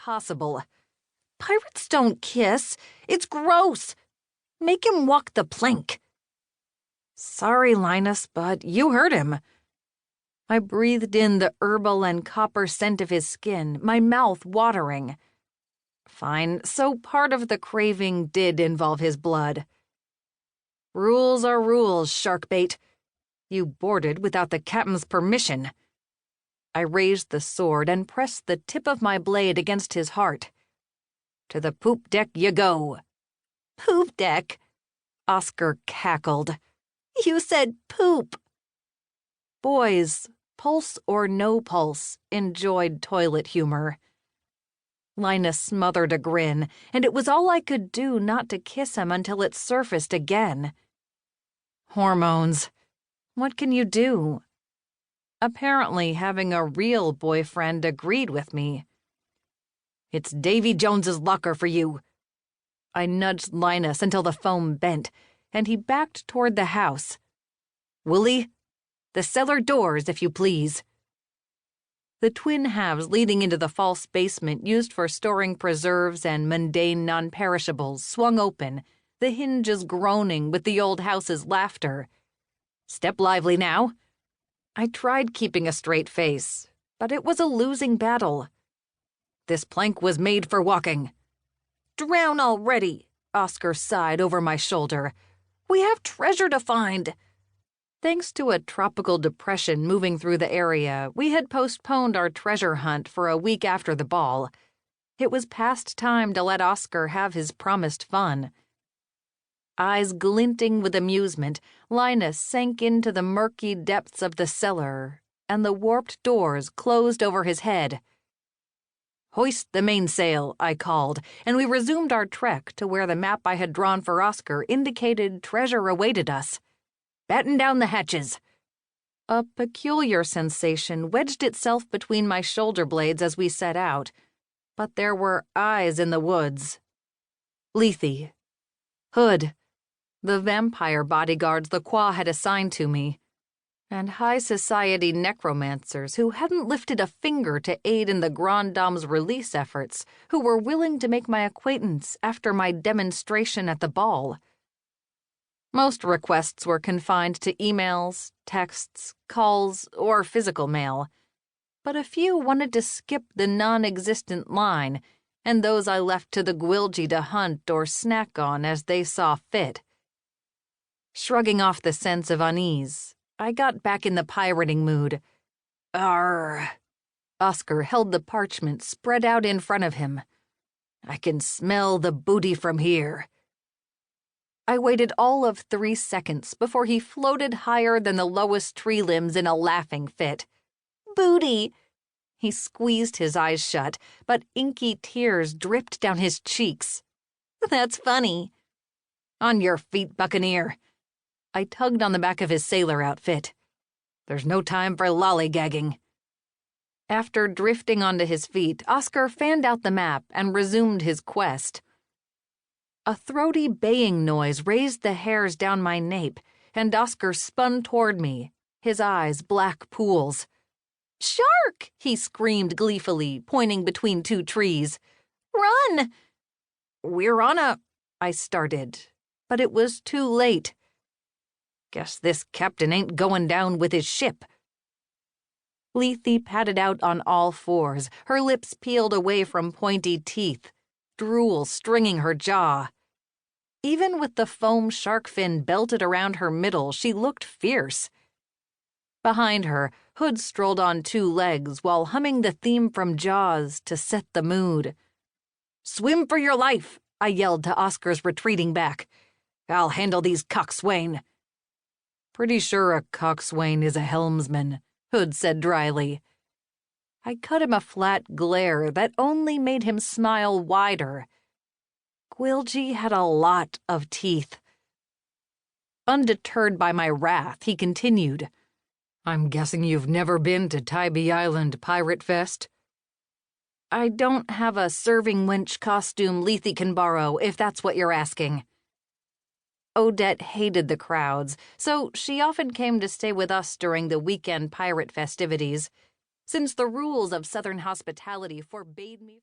possible. Pirates don't kiss. It's gross. Make him walk the plank. Sorry, Linus, but you hurt him. I breathed in the herbal and copper scent of his skin, my mouth watering. Fine, so part of the craving did involve his blood. Rules are rules, sharkbait. You boarded without the captain's permission. I raised the sword and pressed the tip of my blade against his heart. To the poop deck you go. Poop deck? Oscar cackled. You said poop. Boys, pulse or no pulse, enjoyed toilet humor. Linus smothered a grin, and it was all I could do not to kiss him until it surfaced again. Hormones. What can you do? Apparently, having a real boyfriend agreed with me. It's Davy Jones's locker for you. I nudged Linus until the foam bent, and he backed toward the house. Willie, the cellar doors, if you please. The twin halves leading into the false basement used for storing preserves and mundane non-perishables swung open, the hinges groaning with the old house's laughter. Step lively now. I tried keeping a straight face, but it was a losing battle. This plank was made for walking. Drown already, Oscar sighed over my shoulder. We have treasure to find. Thanks to a tropical depression moving through the area, we had postponed our treasure hunt for a week after the ball. It was past time to let Oscar have his promised fun. Eyes glinting with amusement, Linus sank into the murky depths of the cellar, and the warped doors closed over his head. Hoist the mainsail, I called, and we resumed our trek to where the map I had drawn for Oscar indicated treasure awaited us. Batten down the hatches. A peculiar sensation wedged itself between my shoulder blades as we set out, but there were eyes in the woods. Lethe. Hood. The vampire bodyguards Lacroix had assigned to me, and high society necromancers who hadn't lifted a finger to aid in the Grand Dame's release efforts, who were willing to make my acquaintance after my demonstration at the ball. Most requests were confined to emails, texts, calls, or physical mail, but a few wanted to skip the non-existent line, and those I left to the Gwilgie to hunt or snack on as they saw fit. Shrugging off the sense of unease, I got back in the pirating mood. Arr! Oscar held the parchment spread out in front of him. I can smell the booty from here. I waited all of 3 seconds before he floated higher than the lowest tree limbs in a laughing fit. Booty! He squeezed his eyes shut, but inky tears dripped down his cheeks. That's funny. On your feet, buccaneer. I tugged on the back of his sailor outfit. There's no time for lollygagging. After drifting onto his feet, Oscar fanned out the map and resumed his quest. A throaty baying noise raised the hairs down my nape, and Oscar spun toward me, his eyes black pools. Shark! He screamed gleefully, pointing between 2 trees. Run! We're on a... I started, but it was too late. Guess this captain ain't going down with his ship. Lethe padded out on all 4s, her lips peeled away from pointy teeth, drool stringing her jaw. Even with the foam shark fin belted around her middle, she looked fierce. Behind her, Hood strolled on 2 legs while humming the theme from Jaws to set the mood. Swim for your life, I yelled to Oscar's retreating back. I'll handle these coxswain. Pretty sure a coxswain is a helmsman, Hood said dryly. I cut him a flat glare that only made him smile wider. Gwilgie had a lot of teeth. Undeterred by my wrath, he continued. I'm guessing you've never been to Tybee Island Pirate Fest? I don't have a serving wench costume Lethe can borrow, if that's what you're asking. Odette hated the crowds, so she often came to stay with us during the weekend pirate festivities, since the rules of Southern hospitality forbade me